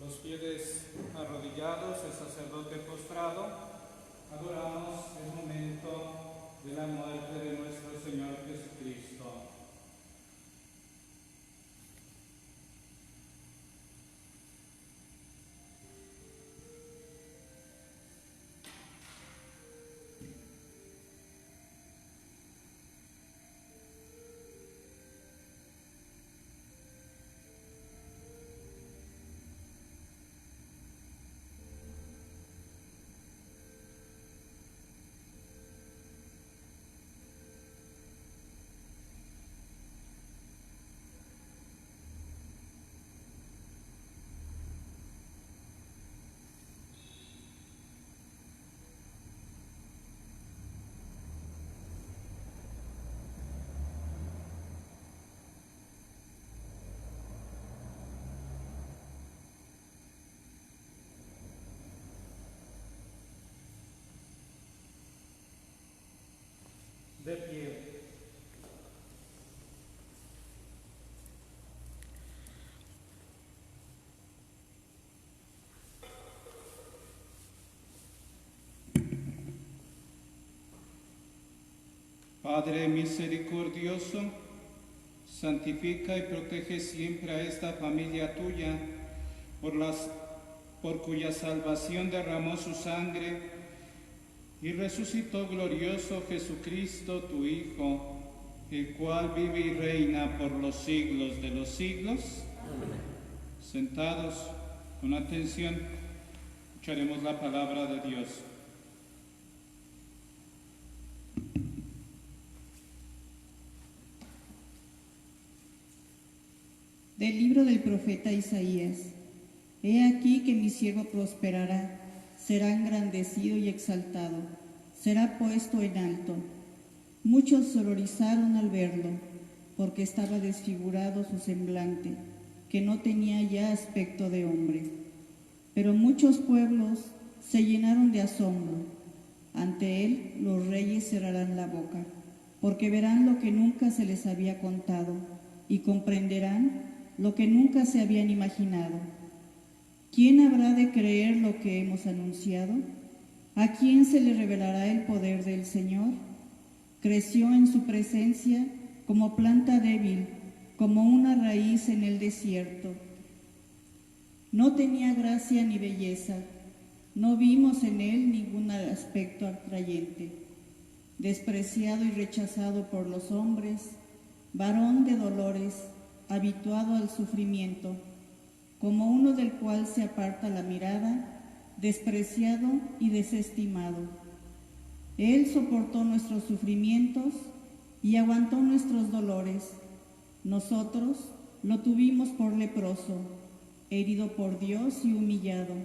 Los fieles arrodillados, el sacerdote postrado, adoramos el momento de la muerte de nuestro Señor Jesucristo. De pie. Padre misericordioso, santifica y protege siempre a esta familia tuya, por cuya salvación derramó su sangre y resucitó glorioso Jesucristo, tu Hijo, el cual vive y reina por los siglos de los siglos. Amén. Sentados, con atención, escucharemos la palabra de Dios. Del libro del profeta Isaías. He aquí que mi siervo prosperará, será engrandecido y exaltado, será puesto en alto. Muchos se horrorizaron al verlo, porque estaba desfigurado su semblante, que no tenía ya aspecto de hombre. Pero muchos pueblos se llenaron de asombro. Ante él los reyes cerrarán la boca, porque verán lo que nunca se les había contado, y comprenderán lo que nunca se habían imaginado. ¿Quién habrá de creer lo que hemos anunciado? ¿A quién se le revelará el poder del Señor? Creció en su presencia como planta débil, como una raíz en el desierto. No tenía gracia ni belleza, no vimos en él ningún aspecto atrayente. Despreciado y rechazado por los hombres, varón de dolores, habituado al sufrimiento, como uno del cual se aparta la mirada, despreciado y desestimado. Él soportó nuestros sufrimientos y aguantó nuestros dolores. Nosotros lo tuvimos por leproso, herido por Dios y humillado,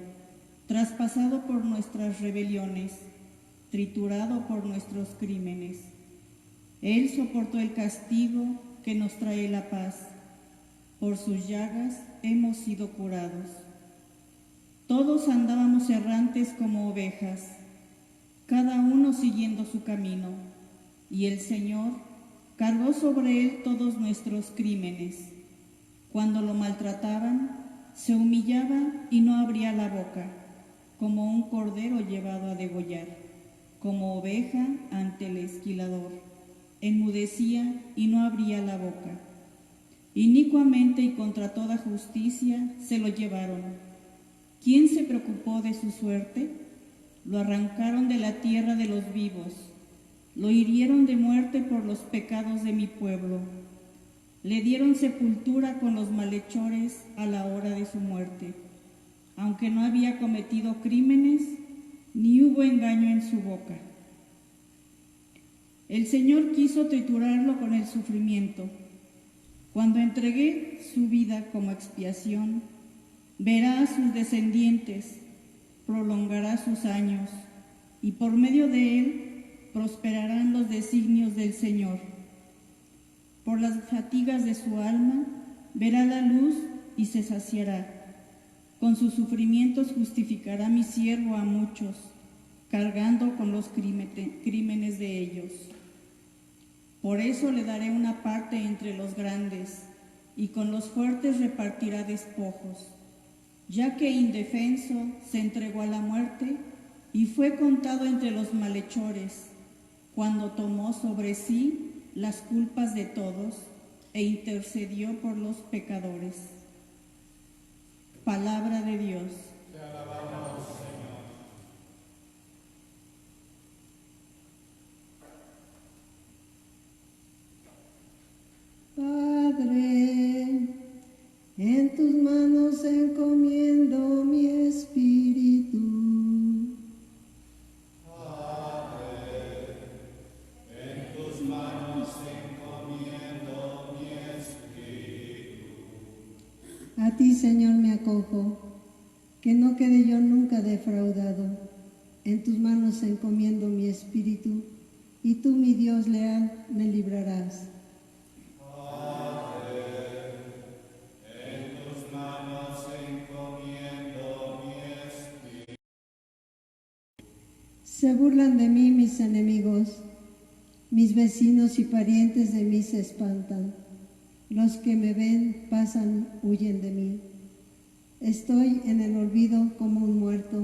traspasado por nuestras rebeliones, triturado por nuestros crímenes. Él soportó el castigo que nos trae la paz. Por sus llagas hemos sido curados. Todos andábamos errantes como ovejas, cada uno siguiendo su camino, y el Señor cargó sobre él todos nuestros crímenes. Cuando lo maltrataban, se humillaba y no abría la boca, como un cordero llevado a degollar, como oveja ante el esquilador. Enmudecía y no abría la boca. Inicuamente y contra toda justicia se lo llevaron. ¿Quién se preocupó de su suerte? Lo arrancaron de la tierra de los vivos. Lo hirieron de muerte por los pecados de mi pueblo. Le dieron sepultura con los malhechores a la hora de su muerte. Aunque no había cometido crímenes, ni hubo engaño en su boca. El Señor quiso triturarlo con el sufrimiento. Cuando entregué su vida como expiación, verá a sus descendientes, prolongará sus años, y por medio de él prosperarán los designios del Señor. Por las fatigas de su alma, verá la luz y se saciará. Con sus sufrimientos justificará mi siervo a muchos, cargando con los crímenes de ellos. Por eso le daré una parte entre los grandes, y con los fuertes repartirá despojos. ya que indefenso se entregó a la muerte y fue contado entre los malhechores, cuando tomó sobre sí las culpas de todos e intercedió por los pecadores. Palabra de Dios. Te alabamos, Señor. Padre, en tus manos encomiendo mi espíritu. Padre, en tus manos encomiendo mi espíritu. A ti, Señor, me acojo, que no quede yo nunca defraudado. En tus manos encomiendo mi espíritu, y tú, mi Dios leal, me librarás. Se burlan de mí mis enemigos, mis vecinos y parientes de mí se espantan. Los que me ven pasan, huyen de mí. Estoy en el olvido como un muerto,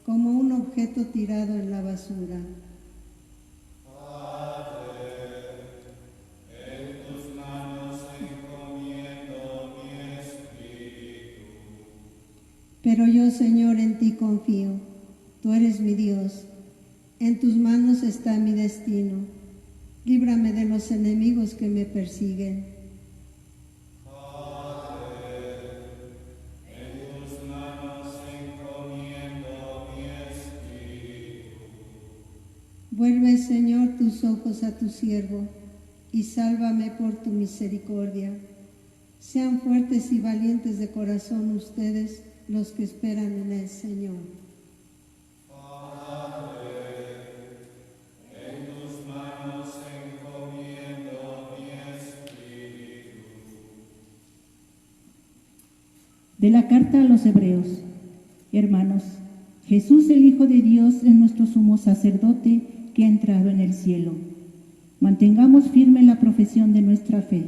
como un objeto tirado en la basura. Padre, en tus manos encomiendo mi espíritu. Pero yo, Señor, en ti confío. Tú eres mi Dios. En tus manos está mi destino. Líbrame de los enemigos que me persiguen. Padre, en tus manos encomiendo mi espíritu. Vuelve, Señor, tus ojos a tu siervo y sálvame por tu misericordia. Sean fuertes y valientes de corazón ustedes los que esperan en el Señor. De la carta a los Hebreos. Hermanos, Jesús, el Hijo de Dios, es nuestro sumo sacerdote que ha entrado en el cielo. Mantengamos firme la profesión de nuestra fe.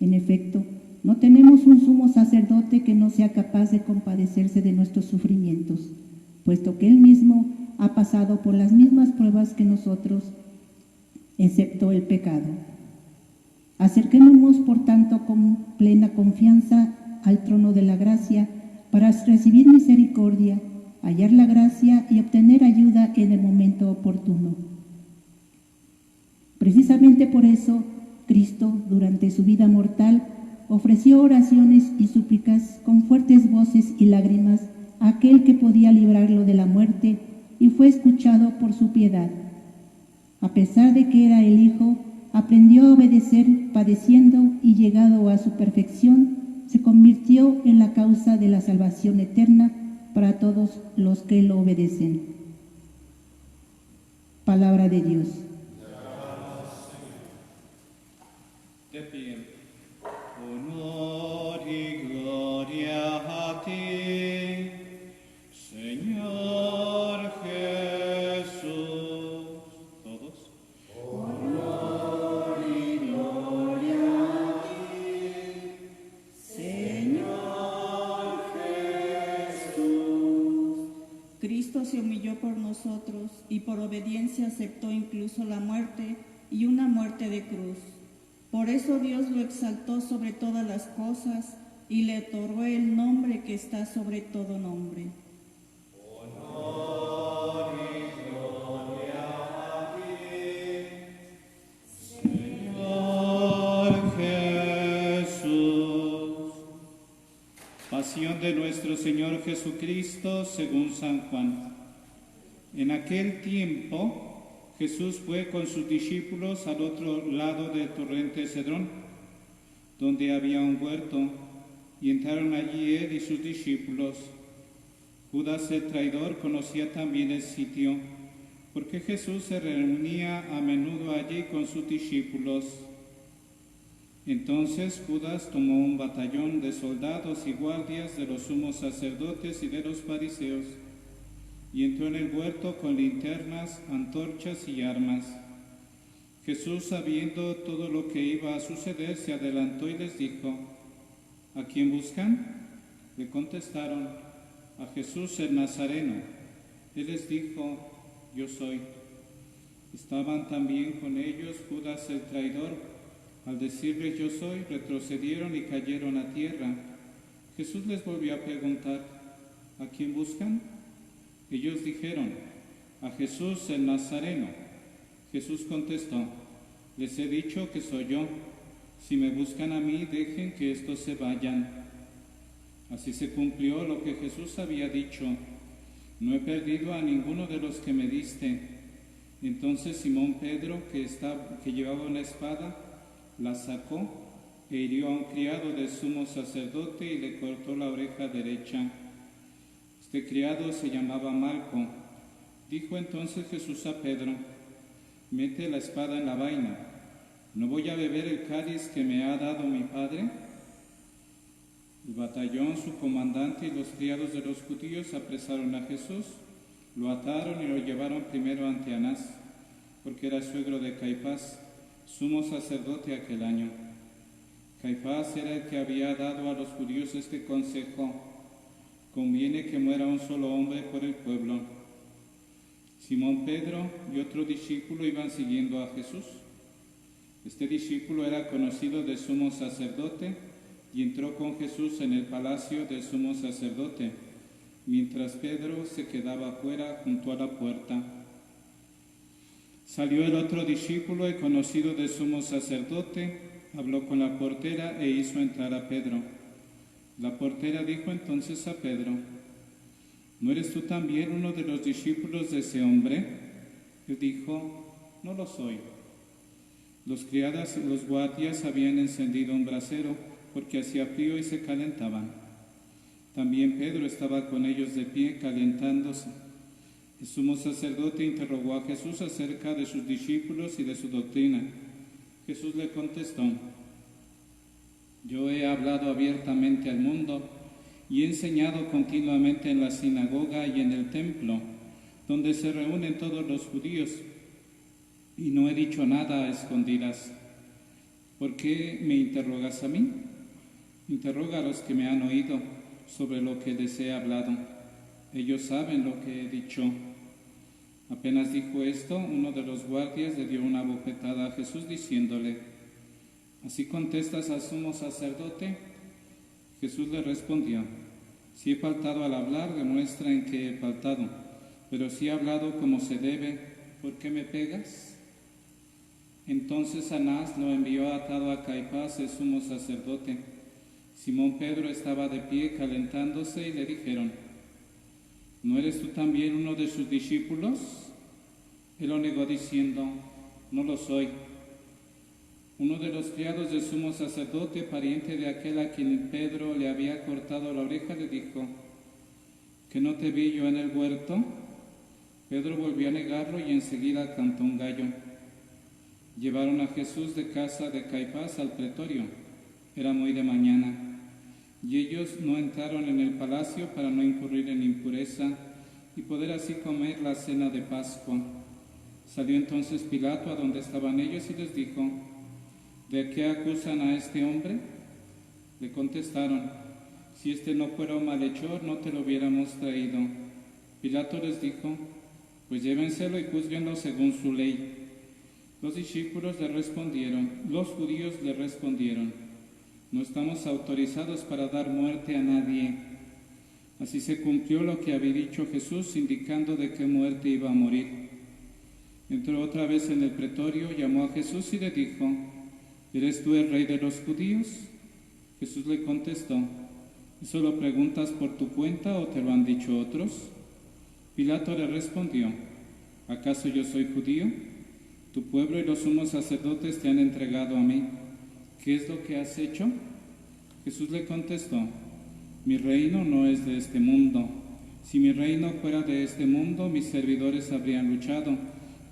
En efecto, no tenemos un sumo sacerdote que no sea capaz de compadecerse de nuestros sufrimientos, puesto que Él mismo ha pasado por las mismas pruebas que nosotros, excepto el pecado. Acerquémonos, por tanto, con plena confianza al trono de la gracia para recibir misericordia, hallar la gracia y obtener ayuda en el momento oportuno. Precisamente por eso, Cristo, durante su vida mortal, ofreció oraciones y súplicas con fuertes voces y lágrimas a aquel que podía librarlo de la muerte, y fue escuchado por su piedad. A pesar de que era el Hijo, aprendió a obedecer padeciendo, y llegado a su perfección, se convirtió en la causa de la salvación eterna para todos los que lo obedecen. Palabra de Dios. De pie. Honor y gloria a ti, Señor Jesús. ¿Todos? Honor y gloria a ti, Señor Jesús. Cristo se humilló por nosotros y por obediencia aceptó incluso la muerte, y una muerte de cruz. Por eso Dios lo exaltó sobre todas las cosas y le otorgó el nombre que está sobre todo nombre. Honor y gloria a ti, Señor Jesús. Pasión de nuestro Señor Jesucristo según San Juan. En aquel tiempo, Jesús fue con sus discípulos al otro lado del torrente Cedrón, donde había un huerto, y entraron allí él y sus discípulos. Judas el traidor conocía también el sitio, porque Jesús se reunía a menudo allí con sus discípulos. Entonces Judas tomó un batallón de soldados y guardias de los sumos sacerdotes y de los fariseos, y entró en el huerto con linternas, antorchas y armas. Jesús, sabiendo todo lo que iba a suceder, se adelantó y les dijo: ¿A quién buscan? Le contestaron: a Jesús el Nazareno. Él les dijo: yo soy. Estaban también con ellos Judas el traidor. Al decirles yo soy, retrocedieron y cayeron a tierra. Jesús les volvió a preguntar: ¿a quién buscan? Ellos dijeron: a Jesús el Nazareno. Jesús contestó: les he dicho que soy yo. Si me buscan a mí, dejen que estos se vayan. Así se cumplió lo que Jesús había dicho: no he perdido a ninguno de los que me diste. Entonces Simón Pedro, que llevaba una espada, la sacó e hirió a un criado del sumo sacerdote y le cortó la oreja derecha. Este criado se llamaba Malco. Dijo entonces Jesús a Pedro: mete la espada en la vaina. ¿No voy a beber el cáliz que me ha dado mi padre? El batallón, su comandante y los criados de los judíos apresaron a Jesús, lo ataron y lo llevaron primero ante Anás, porque era suegro de Caifás, sumo sacerdote aquel año. Caifás era el que había dado a los judíos este consejo: conviene que muera un solo hombre por el pueblo. Simón Pedro y otro discípulo iban siguiendo a Jesús. Este discípulo era conocido del sumo sacerdote y entró con Jesús en el palacio del sumo sacerdote, mientras Pedro se quedaba afuera junto a la puerta. Salió el otro discípulo y conocido del sumo sacerdote, habló con la portera e hizo entrar a Pedro. La portera dijo entonces a Pedro: ¿no eres tú también uno de los discípulos de ese hombre? Él dijo: no lo soy. Los criados y los guardias habían encendido un brasero porque hacía frío y se calentaban. También Pedro estaba con ellos de pie calentándose. El sumo sacerdote interrogó a Jesús acerca de sus discípulos y de su doctrina. Jesús le contestó: yo he hablado abiertamente al mundo y he enseñado continuamente en la sinagoga y en el templo, donde se reúnen todos los judíos, y no he dicho nada a escondidas. ¿Por qué me interrogas a mí? Interroga a los que me han oído sobre lo que les he hablado. Ellos saben lo que he dicho. Apenas dijo esto, uno de los guardias le dio una bofetada a Jesús diciéndole: ¿así contestas al sumo sacerdote? Jesús le respondió: si he faltado al hablar, demuestra en qué he faltado, pero si he hablado como se debe, ¿por qué me pegas? Entonces Anás lo envió atado a Caifás, el sumo sacerdote. Simón Pedro estaba de pie calentándose y le dijeron: ¿no eres tú también uno de sus discípulos? Él lo negó diciendo: no lo soy. Uno de los criados del sumo sacerdote, pariente de aquel a quien Pedro le había cortado la oreja, le dijo: ¿que no te vi yo en el huerto? Pedro volvió a negarlo y enseguida cantó un gallo. Llevaron a Jesús de casa de Caifás al pretorio. Era muy de mañana, y ellos no entraron en el palacio para no incurrir en impureza y poder así comer la cena de Pascua. Salió entonces Pilato a donde estaban ellos y les dijo: ¿de qué acusan a este hombre? Le contestaron: si este no fuera un malhechor, no te lo hubiéramos traído. Pilato les dijo: pues llévenselo y júzguenlo según su ley. Los judíos le respondieron: no estamos autorizados para dar muerte a nadie. Así se cumplió lo que había dicho Jesús, indicando de qué muerte iba a morir. Entró otra vez en el pretorio, llamó a Jesús y le dijo: ¿eres tú el rey de los judíos? Jesús le contestó: ¿eso lo preguntas por tu cuenta o te lo han dicho otros? Pilato le respondió: ¿acaso yo soy judío? Tu pueblo y los sumos sacerdotes te han entregado a mí. ¿Qué es lo que has hecho? Jesús le contestó: mi reino no es de este mundo. Si mi reino fuera de este mundo, mis servidores habrían luchado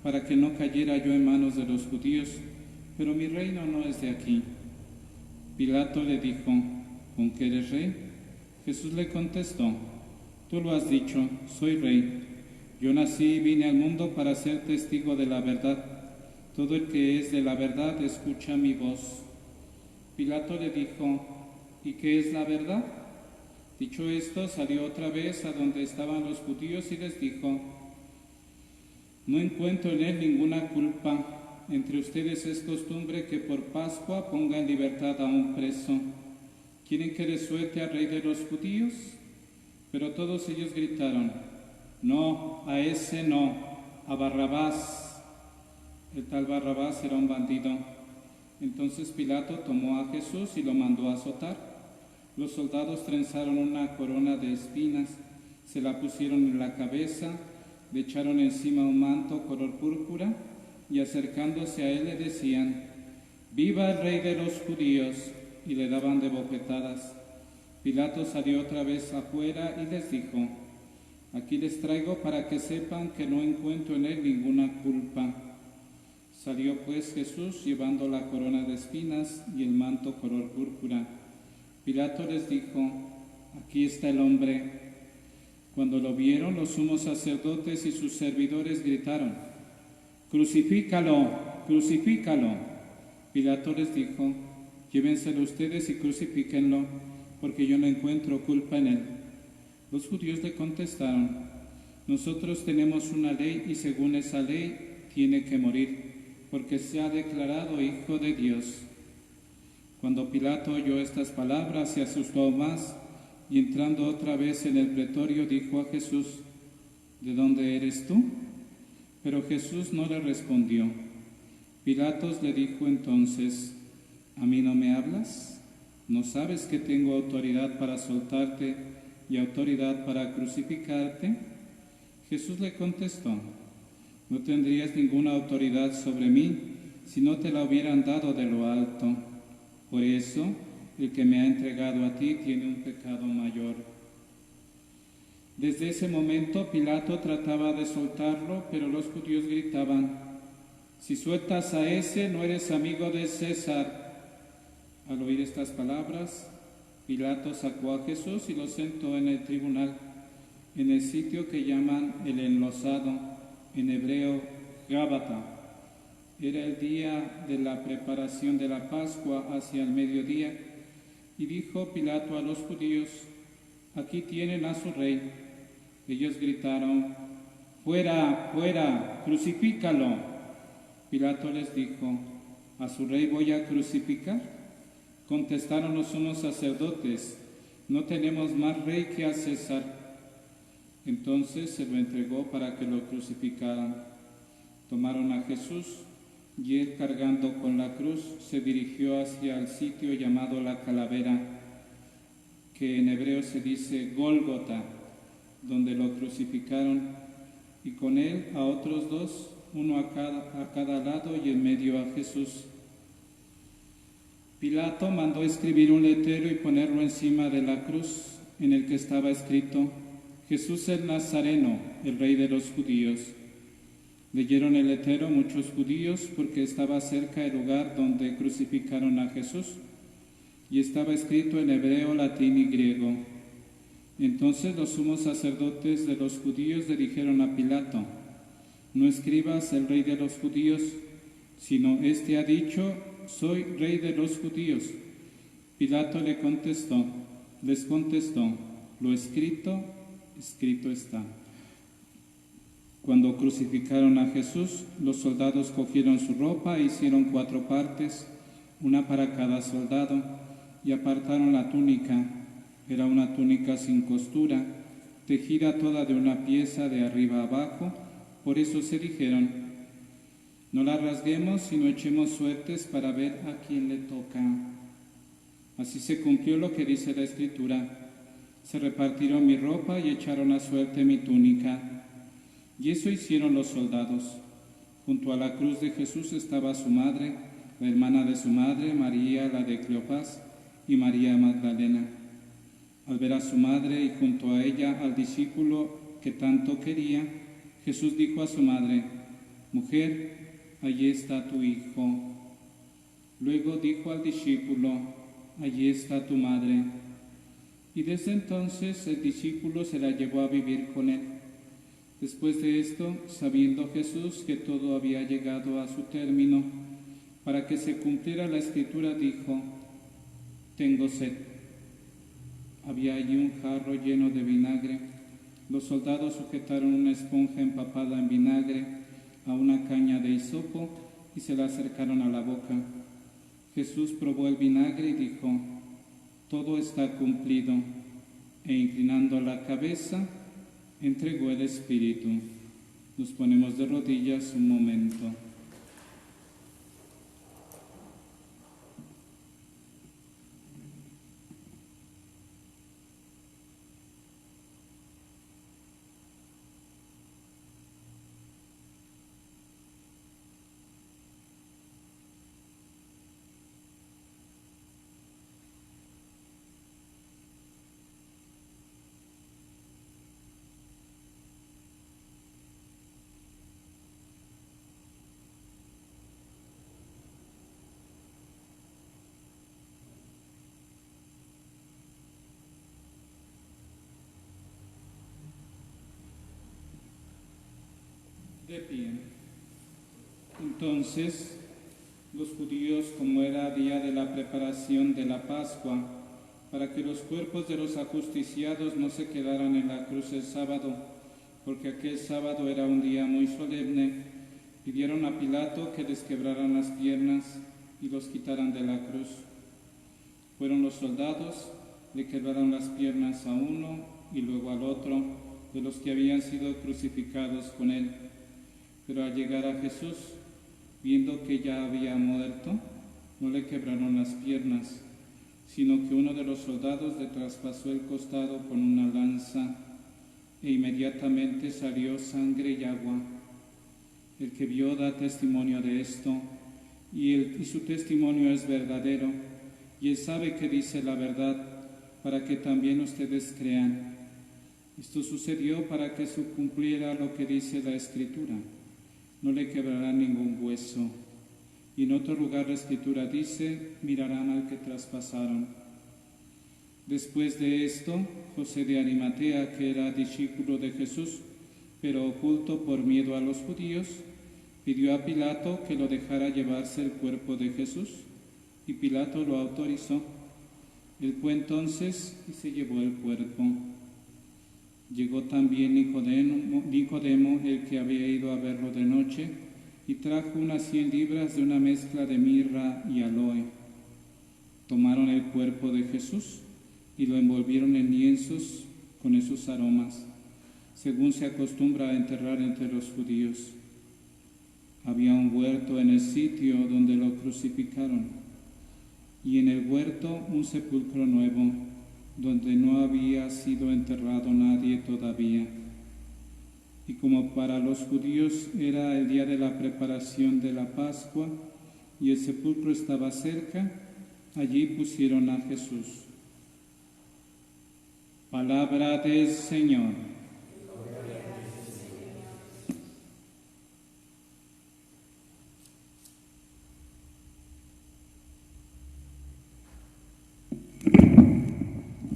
para que no cayera yo en manos de los judíos, pero mi reino no es de aquí. Pilato le dijo: ¿con qué eres rey? Jesús le contestó: tú lo has dicho, soy rey. Yo nací y vine al mundo para ser testigo de la verdad. Todo el que es de la verdad escucha mi voz. Pilato le dijo: ¿y qué es la verdad? Dicho esto, salió otra vez a donde estaban los judíos y les dijo: no encuentro en él ninguna culpa. Entre ustedes es costumbre que por Pascua ponga en libertad a un preso. ¿Quieren que les suelte al rey de los judíos? Pero todos ellos gritaron: no, a ese no, a Barrabás. El tal Barrabás era un bandido. Entonces Pilato tomó a Jesús y lo mandó a azotar. Los soldados trenzaron una corona de espinas, se la pusieron en la cabeza, le echaron encima un manto color púrpura y acercándose a él le decían: ¡viva el rey de los judíos! Y le daban de bofetadas. Pilato salió otra vez afuera y les dijo: aquí les traigo para que sepan que no encuentro en él ninguna culpa. Salió pues Jesús llevando la corona de espinas y el manto color púrpura. Pilato les dijo: aquí está el hombre. Cuando lo vieron, los sumos sacerdotes y sus servidores gritaron: ¡crucifícalo! ¡Crucifícalo! Pilato les dijo: llévenselo ustedes y crucifíquenlo, porque yo no encuentro culpa en él. Los judíos le contestaron: nosotros tenemos una ley y según esa ley tiene que morir, porque se ha declarado Hijo de Dios. Cuando Pilato oyó estas palabras, se asustó más y entrando otra vez en el pretorio dijo a Jesús: ¿de dónde eres tú? Pero Jesús no le respondió. Pilatos le dijo entonces: ¿a mí no me hablas? ¿No sabes que tengo autoridad para soltarte y autoridad para crucificarte? Jesús le contestó: no tendrías ninguna autoridad sobre mí si no te la hubieran dado de lo alto. Por eso, el que me ha entregado a ti tiene un pecado mayor. Desde ese momento Pilato trataba de soltarlo, pero los judíos gritaban: si sueltas a ese, no eres amigo de César. Al oír estas palabras, Pilato sacó a Jesús y lo sentó en el tribunal, en el sitio que llaman el Enlosado, en hebreo Gábata. Era el día de la preparación de la Pascua hacia el mediodía, y dijo Pilato a los judíos: aquí tienen a su rey. Ellos gritaron: ¡fuera, fuera, crucifícalo! Pilato les dijo: ¿a su rey voy a crucificar? Contestaron los sumos sacerdotes: no tenemos más rey que a César. Entonces se lo entregó para que lo crucificaran. Tomaron a Jesús y él, cargando con la cruz, se dirigió hacia el sitio llamado la Calavera, que en hebreo se dice Gólgota, donde lo crucificaron, y con él a otros dos, uno a cada lado y en medio a Jesús. Pilato mandó escribir un letrero y ponerlo encima de la cruz, en el que estaba escrito: Jesús el Nazareno, el Rey de los Judíos. Leyeron el letrero muchos judíos porque estaba cerca el lugar donde crucificaron a Jesús, y estaba escrito en hebreo, latín y griego. Entonces los sumos sacerdotes de los judíos le dijeron a Pilato: no escribas el Rey de los Judíos, sino este ha dicho: soy Rey de los Judíos. Pilato les contestó: lo escrito, escrito está. Cuando crucificaron a Jesús, los soldados cogieron su ropa e hicieron 4 partes, una para cada soldado, y apartaron la túnica. Era una túnica sin costura, tejida toda de una pieza de arriba abajo. Por eso se dijeron: no la rasguemos, sino echemos suertes para ver a quién le toca. Así se cumplió lo que dice la Escritura: se repartieron mi ropa y echaron a suerte mi túnica. Y eso hicieron los soldados. Junto a la cruz de Jesús estaba su madre, la hermana de su madre, María, la de Cleofás, y María Magdalena. Al ver a su madre y junto a ella al discípulo que tanto quería, Jesús dijo a su madre: mujer, allí está tu hijo. Luego dijo al discípulo: allí está tu madre. Y desde entonces el discípulo se la llevó a vivir con él. Después de esto, sabiendo Jesús que todo había llegado a su término, para que se cumpliera la Escritura, dijo: tengo sed. Había allí un jarro lleno de vinagre. Los soldados sujetaron una esponja empapada en vinagre a una caña de hisopo y se la acercaron a la boca. Jesús probó el vinagre y dijo: todo está cumplido. E inclinando la cabeza, entregó el Espíritu. Nos ponemos de rodillas un momento. De pie. Entonces, los judíos, como era día de la preparación de la Pascua, para que los cuerpos de los ajusticiados no se quedaran en la cruz el sábado, porque aquel sábado era un día muy solemne, pidieron a Pilato que les quebraran las piernas y los quitaran de la cruz. Fueron los soldados, le quebraron las piernas a uno y luego al otro de los que habían sido crucificados con él. Pero al llegar a Jesús, viendo que ya había muerto, no le quebraron las piernas, sino que uno de los soldados le traspasó el costado con una lanza, e inmediatamente salió sangre y agua. El que vio da testimonio de esto, y su testimonio es verdadero, y él sabe que dice la verdad, para que también ustedes crean. Esto sucedió para que se cumpliera lo que dice la Escritura: no le quebrarán ningún hueso. Y en otro lugar la Escritura dice: mirarán al que traspasaron. Después de esto, José de Arimatea, que era discípulo de Jesús, pero oculto por miedo a los judíos, pidió a Pilato que lo dejara llevarse el cuerpo de Jesús, y Pilato lo autorizó. Él fue entonces y se llevó el cuerpo. Llegó también Nicodemo, el que había ido a verlo de noche, y trajo unas 100 libras de una mezcla de mirra y aloe. Tomaron el cuerpo de Jesús y lo envolvieron en lienzos con esos aromas, según se acostumbra a enterrar entre los judíos. Había un huerto en el sitio donde lo crucificaron, y en el huerto un sepulcro nuevo, donde no había sido enterrado nadie todavía. Y como para los judíos era el día de la preparación de la Pascua y el sepulcro estaba cerca, allí pusieron a Jesús. Palabra del Señor.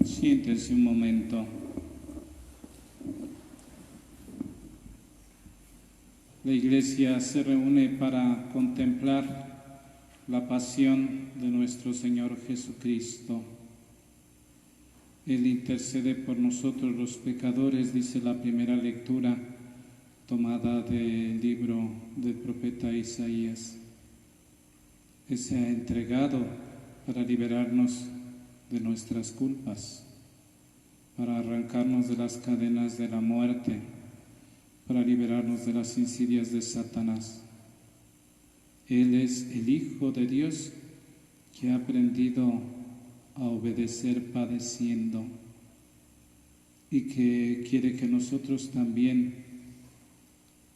Siéntense un momento. La Iglesia se reúne para contemplar la pasión de nuestro Señor Jesucristo. Él intercede por nosotros los pecadores, dice la primera lectura tomada del libro del profeta Isaías. Él se ha entregado para liberarnos de nuestras culpas, para arrancarnos de las cadenas de la muerte, para liberarnos de las insidias de Satanás. Él es el Hijo de Dios que ha aprendido a obedecer padeciendo y que quiere que nosotros también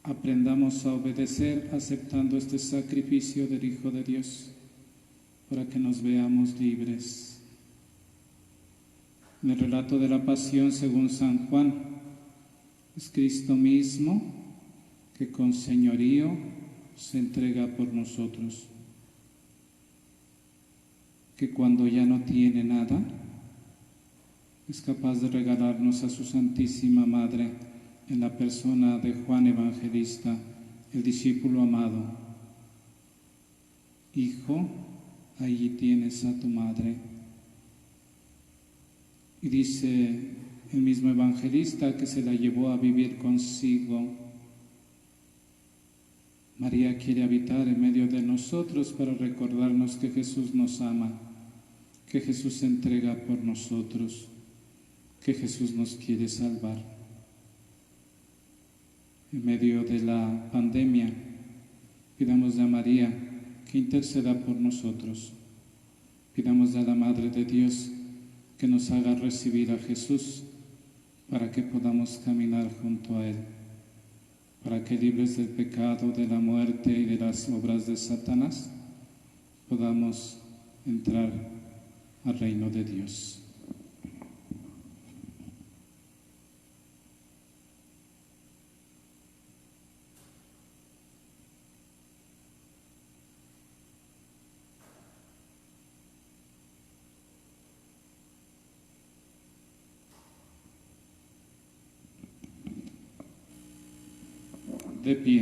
aprendamos a obedecer aceptando este sacrificio del Hijo de Dios para que nos veamos libres. En el relato de la pasión según San Juan, es Cristo mismo que con señorío se entrega por nosotros, que cuando ya no tiene nada, es capaz de regalarnos a su Santísima Madre en la persona de Juan Evangelista, el discípulo amado. Hijo, allí tienes a tu madre. Y dice el mismo evangelista que se la llevó a vivir consigo. María quiere habitar en medio de nosotros para recordarnos que Jesús nos ama, que Jesús se entrega por nosotros, que Jesús nos quiere salvar. En medio de la pandemia, pidamos a María que interceda por nosotros. Pidamos a la Madre de Dios que nos haga recibir a Jesús para que podamos caminar junto a Él, para que libres del pecado, de la muerte y de las obras de Satanás, podamos entrar al reino de Dios. De pie.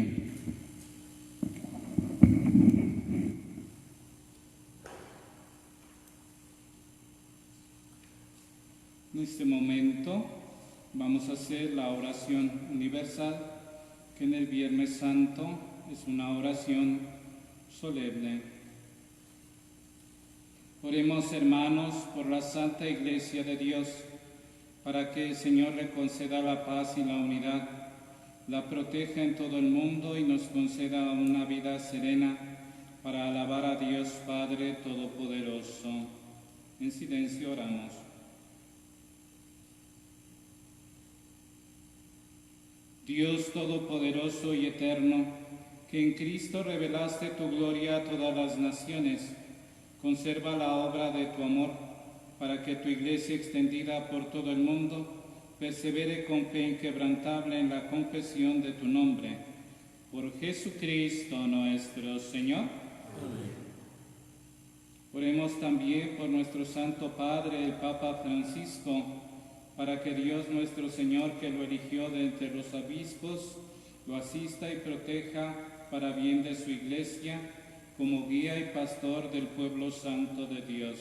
En este momento vamos a hacer la oración universal, que en el Viernes Santo es una oración solemne. Oremos, hermanos, por la Santa Iglesia de Dios, para que el Señor le conceda la paz y la unidad, la proteja en todo el mundo y nos conceda una vida serena para alabar a Dios Padre Todopoderoso. En silencio oramos. Dios Todopoderoso y Eterno, que en Cristo revelaste tu gloria a todas las naciones, conserva la obra de tu amor, para que tu Iglesia extendida por todo el mundo persevere con fe inquebrantable en la confesión de tu nombre. Por Jesucristo nuestro Señor. Amén. Oremos también por nuestro Santo Padre, el Papa Francisco, para que Dios nuestro Señor, que lo eligió de entre los obispos, lo asista y proteja para bien de su Iglesia, como guía y pastor del pueblo santo de Dios.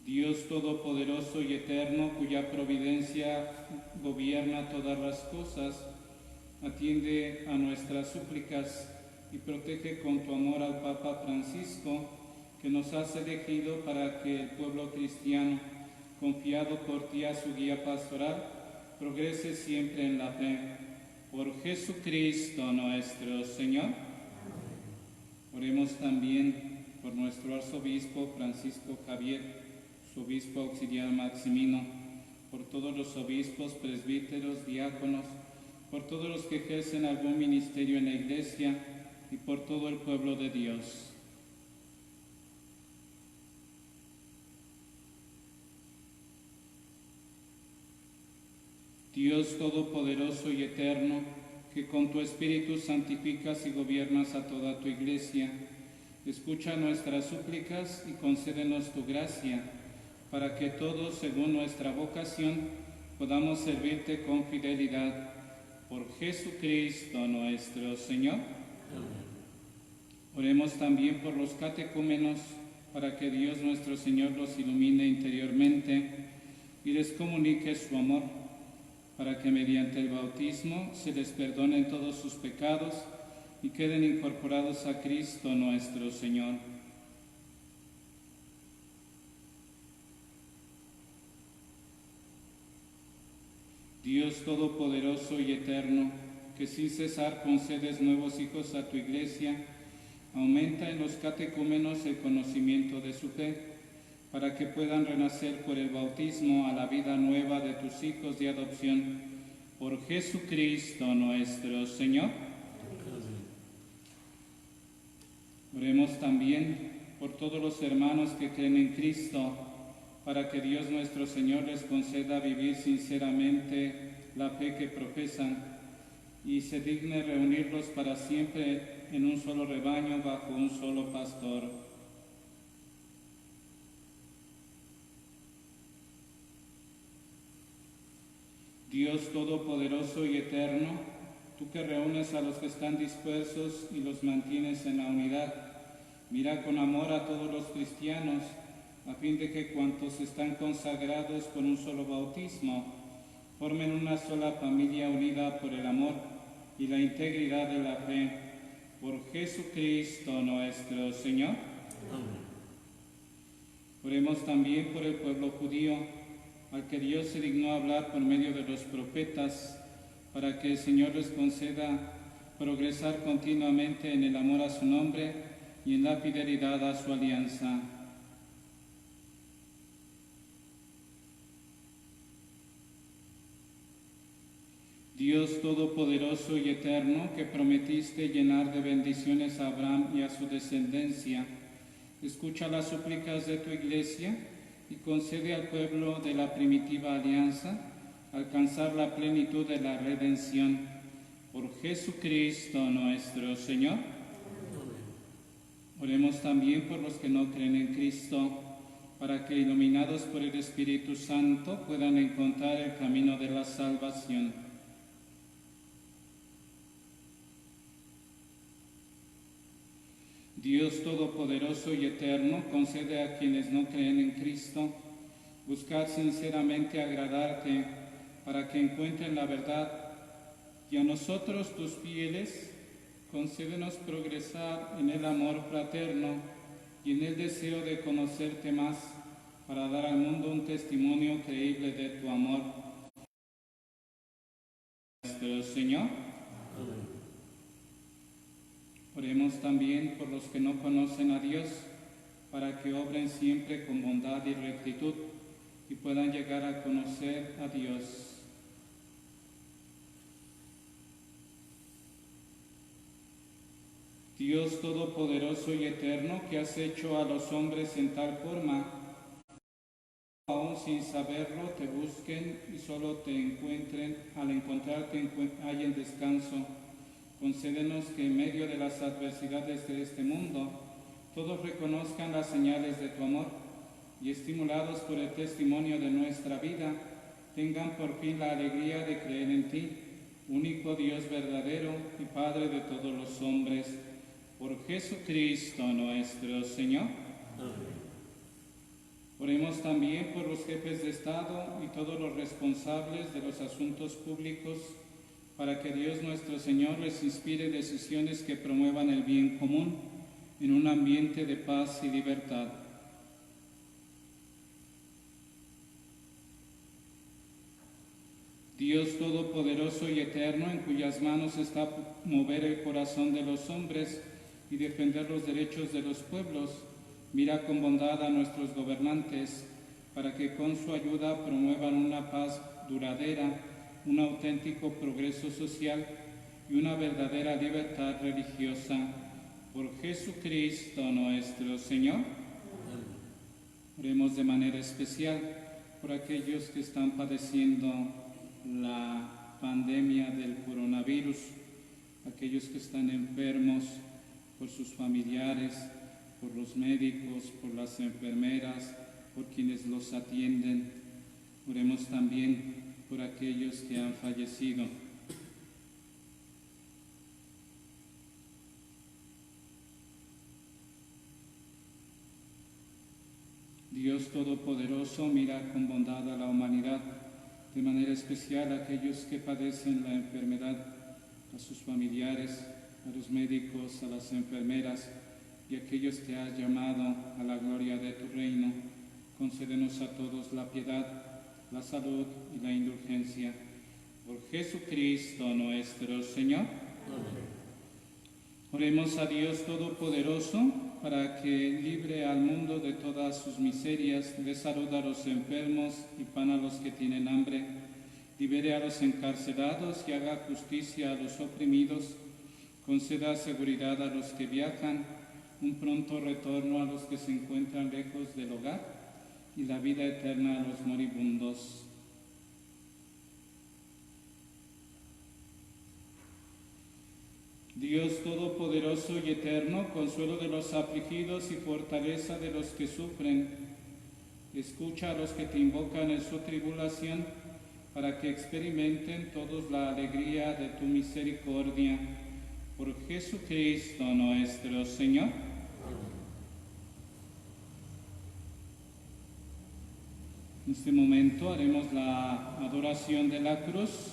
Dios Todopoderoso y Eterno, cuya providencia gobierna todas las cosas, atiende a nuestras súplicas y protege con tu amor al Papa Francisco, que nos has elegido para que el pueblo cristiano, confiado por ti a su guía pastoral, progrese siempre en la fe. Por Jesucristo nuestro Señor. Oremos también por nuestro arzobispo Francisco Javier, su obispo auxiliar Maximino, por todos los obispos, presbíteros, diáconos, por todos los que ejercen algún ministerio en la Iglesia y por todo el pueblo de Dios. Dios Todopoderoso y Eterno, que con tu Espíritu santificas y gobiernas a toda tu Iglesia, escucha nuestras súplicas y concédenos tu gracia, para que todos, según nuestra vocación, podamos servirte con fidelidad. Por Jesucristo nuestro Señor. Amén. Oremos también por los catecúmenos, para que Dios nuestro Señor los ilumine interiormente y les comunique su amor, para que mediante el bautismo se les perdonen todos sus pecados y queden incorporados a Cristo nuestro Señor. Dios Todopoderoso y Eterno, que sin cesar concedes nuevos hijos a tu Iglesia, aumenta en los catecúmenos el conocimiento de su fe, para que puedan renacer por el bautismo a la vida nueva de tus hijos de adopción. Por Jesucristo nuestro Señor. Oremos también por todos los hermanos que creen en Cristo, para que Dios nuestro Señor les conceda vivir sinceramente la fe que profesan y se digne reunirlos para siempre en un solo rebaño bajo un solo pastor. Dios Todopoderoso y Eterno, tú que reúnes a los que están dispersos y los mantienes en la unidad, Mira con amor a todos los cristianos, a fin de que cuantos están consagrados por un solo bautismo, formen una sola familia unida por el amor y la integridad de la fe. Por Jesucristo nuestro Señor. Amén. Oremos también por el pueblo judío, al que Dios se dignó hablar por medio de los profetas, para que el Señor les conceda progresar continuamente en el amor a su nombre y en la fidelidad a su alianza. Dios Todopoderoso y Eterno, que prometiste llenar de bendiciones a Abraham y a su descendencia, escucha las súplicas de tu Iglesia y concede al pueblo de la primitiva alianza alcanzar la plenitud de la redención. Por Jesucristo nuestro Señor. Oremos también por los que no creen en Cristo, para que, iluminados por el Espíritu Santo, puedan encontrar el camino de la salvación. Dios Todopoderoso y Eterno, concede a quienes no creen en Cristo buscar sinceramente agradarte, para que encuentren la verdad, y a nosotros, tus fieles, concédenos progresar en el amor fraterno y en el deseo de conocerte más, para dar al mundo un testimonio creíble de tu amor. Nuestro Señor. Oremos también por los que no conocen a Dios, para que obren siempre con bondad y rectitud y puedan llegar a conocer a Dios. Dios Todopoderoso y Eterno, que has hecho a los hombres en tal forma, aún sin saberlo, te busquen y solo te encuentren, al encontrarte hallen descanso. Concédenos que en medio de las adversidades de este mundo, todos reconozcan las señales de tu amor y, estimulados por el testimonio de nuestra vida, tengan por fin la alegría de creer en ti, único Dios verdadero y Padre de todos los hombres. Por Jesucristo nuestro Señor. Amén. Oremos también por los jefes de Estado y todos los responsables de los asuntos públicos, para que Dios nuestro Señor les inspire decisiones que promuevan el bien común en un ambiente de paz y libertad. Dios Todopoderoso y Eterno, en cuyas manos está mover el corazón de los hombres y defender los derechos de los pueblos, mira con bondad a nuestros gobernantes, para que con su ayuda promuevan una paz duradera, un auténtico progreso social y una verdadera libertad religiosa. Por Jesucristo nuestro Señor. Oremos de manera especial por aquellos que están padeciendo la pandemia del coronavirus, aquellos que están enfermos, por sus familiares, por los médicos, por las enfermeras, por quienes los atienden. Oremos también por aquellos que han fallecido. Dios Todopoderoso, mira con bondad a la humanidad, de manera especial a aquellos que padecen la enfermedad, a sus familiares, a los médicos, a las enfermeras y a aquellos que has llamado a la gloria de tu reino. Concédenos a todos la piedad, la salud y la indulgencia. Por Jesucristo nuestro Señor. Amén. Oremos a Dios Todopoderoso para que, libre al mundo de todas sus miserias, dé salud a los enfermos y pan a los que tienen hambre, libere a los encarcelados y haga justicia a los oprimidos, conceda seguridad a los que viajan, un pronto retorno a los que se encuentran lejos del hogar y la vida eterna a los moribundos. Dios Todopoderoso y Eterno, consuelo de los afligidos y fortaleza de los que sufren, escucha a los que te invocan en su tribulación, para que experimenten todos la alegría de tu misericordia. Por Jesucristo nuestro Señor. Amén. En este momento haremos la adoración de la cruz.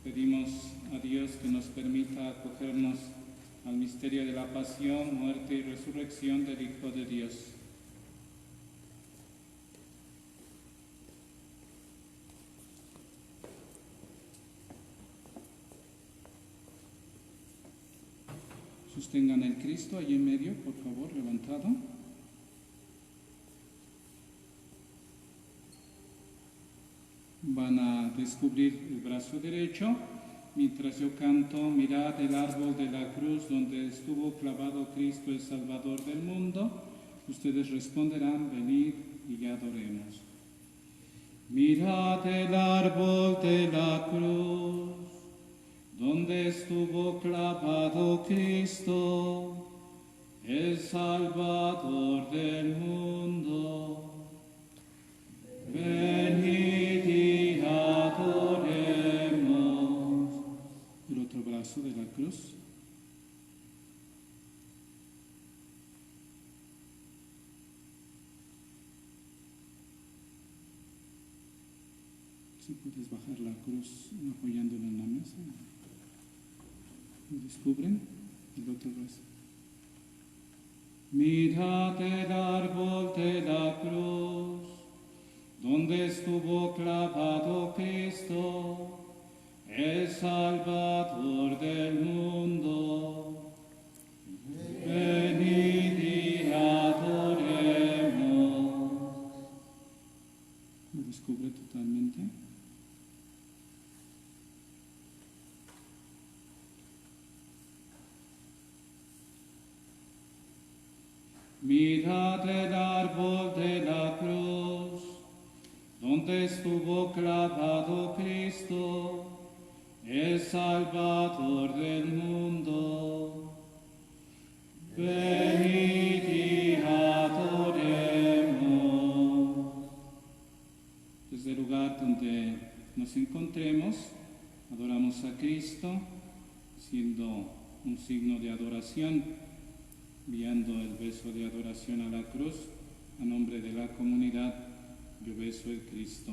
Pedimos a Dios que nos permita acogernos al misterio de la pasión, muerte y resurrección del Hijo de Dios. Sostengan el Cristo allí en medio, por favor, levantado. Van a descubrir el brazo derecho. Mientras yo canto, mirad el árbol de la cruz donde estuvo clavado Cristo, el Salvador del mundo. Ustedes responderán, venid y adoremos. Mirad el árbol de la cruz donde estuvo clavado Cristo, el Salvador del mundo. Venid y adoremos. El otro brazo de la cruz. Si puedes bajar la cruz apoyándola en la mesa. ¿Descubren? El otro brazo. Mirad el árbol de la cruz, donde estuvo clavado Cristo, el Salvador del mundo. Venid y adoremos. ¿Lo descubre totalmente? Mirad el árbol de la cruz, donde estuvo clavado Cristo, el Salvador del mundo. Venid y adoremos. Desde el lugar donde nos encontremos, adoramos a Cristo, siendo un signo de adoración, enviando el beso de adoración a la cruz. A nombre de la comunidad, yo beso el Cristo.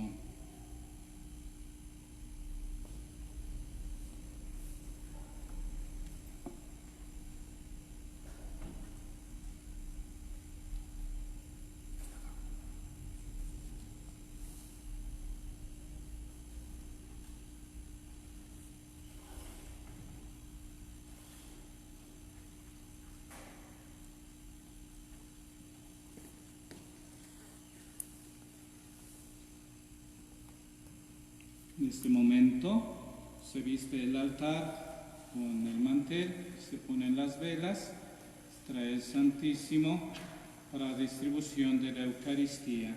En este momento se viste el altar con el mantel, se ponen las velas, se trae el Santísimo para distribución de la Eucaristía.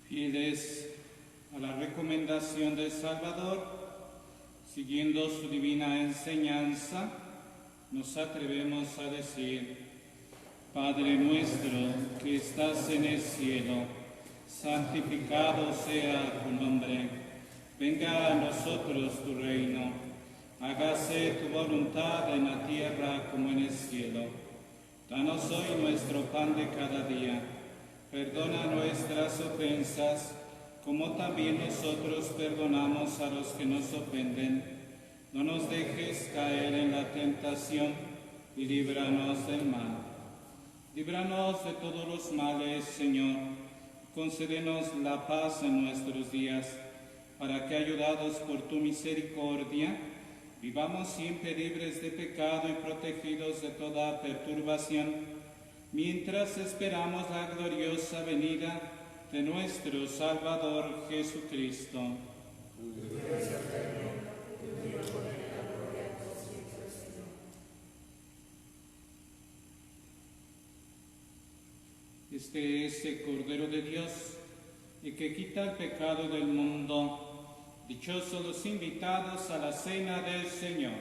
Fieles a la recomendación del Salvador, siguiendo su divina enseñanza, nos atrevemos a decir: Padre nuestro que estás en el cielo, santificado sea tu nombre. Venga a nosotros tu reino. Hágase tu voluntad en la tierra como en el cielo. Danos hoy nuestro pan de cada día. Perdona nuestras ofensas, como también nosotros perdonamos a los que nos ofenden. No nos dejes caer en la tentación y líbranos del mal. Líbranos de todos los males, Señor. Concédenos la paz en nuestros días, para que, ayudados por tu misericordia, vivamos siempre libres de pecado y protegidos de toda perturbación, mientras esperamos la gloriosa venida de nuestro Salvador Jesucristo. Este es el Cordero de Dios, el que quita el pecado del mundo. Dichosos los invitados a la cena del Señor.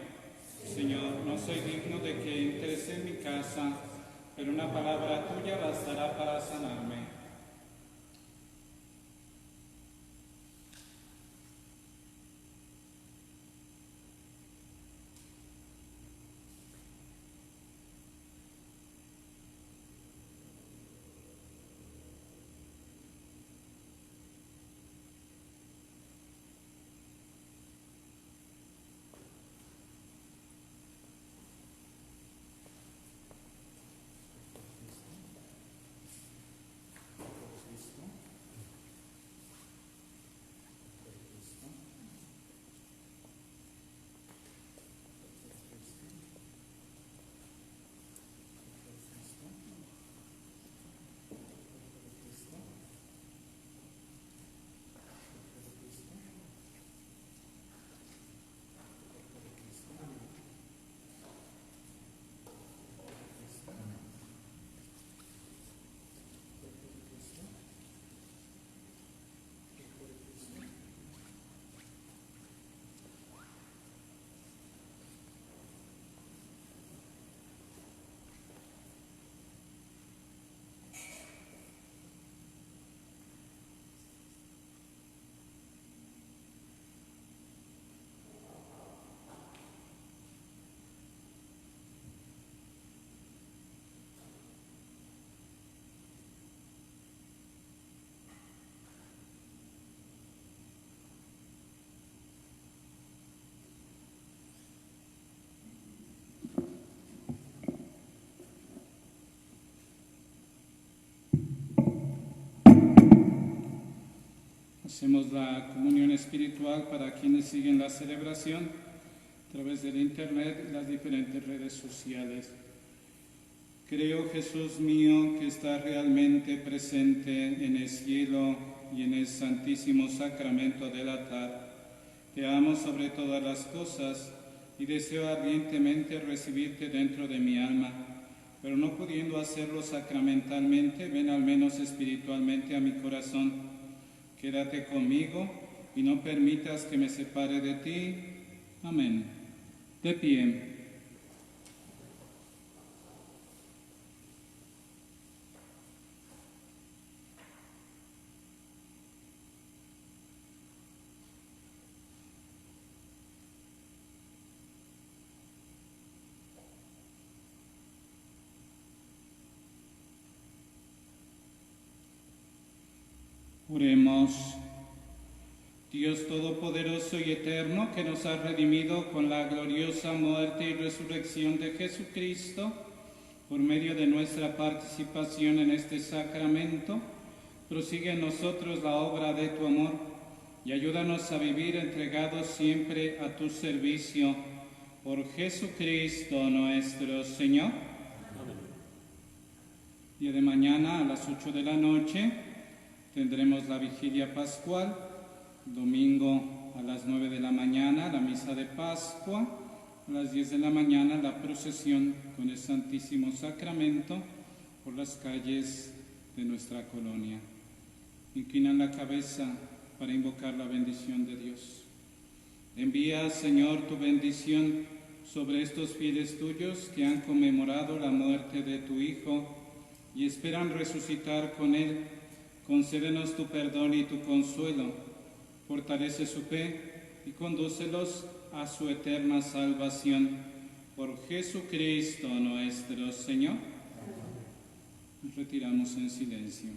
Señor, no soy digno de que entres en mi casa, pero una palabra tuya bastará para sanarme. Hacemos la comunión espiritual para quienes siguen la celebración a través del internet y las diferentes redes sociales. Creo, Jesús mío, que estás realmente presente en el cielo y en el santísimo sacramento del altar. Te amo sobre todas las cosas y deseo ardientemente recibirte dentro de mi alma, pero no pudiendo hacerlo sacramentalmente, ven al menos espiritualmente a mi corazón. Quédate conmigo y no permitas que me separe de ti. Amén. De pie. Oremos. Dios Todopoderoso y Eterno, que nos has redimido con la gloriosa muerte y resurrección de Jesucristo, por medio de nuestra participación en este sacramento, prosigue en nosotros la obra de tu amor y ayúdanos a vivir entregados siempre a tu servicio. Por Jesucristo nuestro Señor. Día de mañana a las 8 de la noche tendremos la vigilia pascual. Domingo a las 9 de la mañana la misa de Pascua. A las 10 de la mañana la procesión con el Santísimo Sacramento por las calles de nuestra colonia. Inclinan la cabeza para invocar la bendición de Dios. Envía, Señor, tu bendición sobre estos fieles tuyos que han conmemorado la muerte de tu Hijo y esperan resucitar con Él. Concédenos tu perdón y tu consuelo. Fortalece su fe y condúcelos a su eterna salvación. Por Jesucristo nuestro Señor. Nos retiramos en silencio.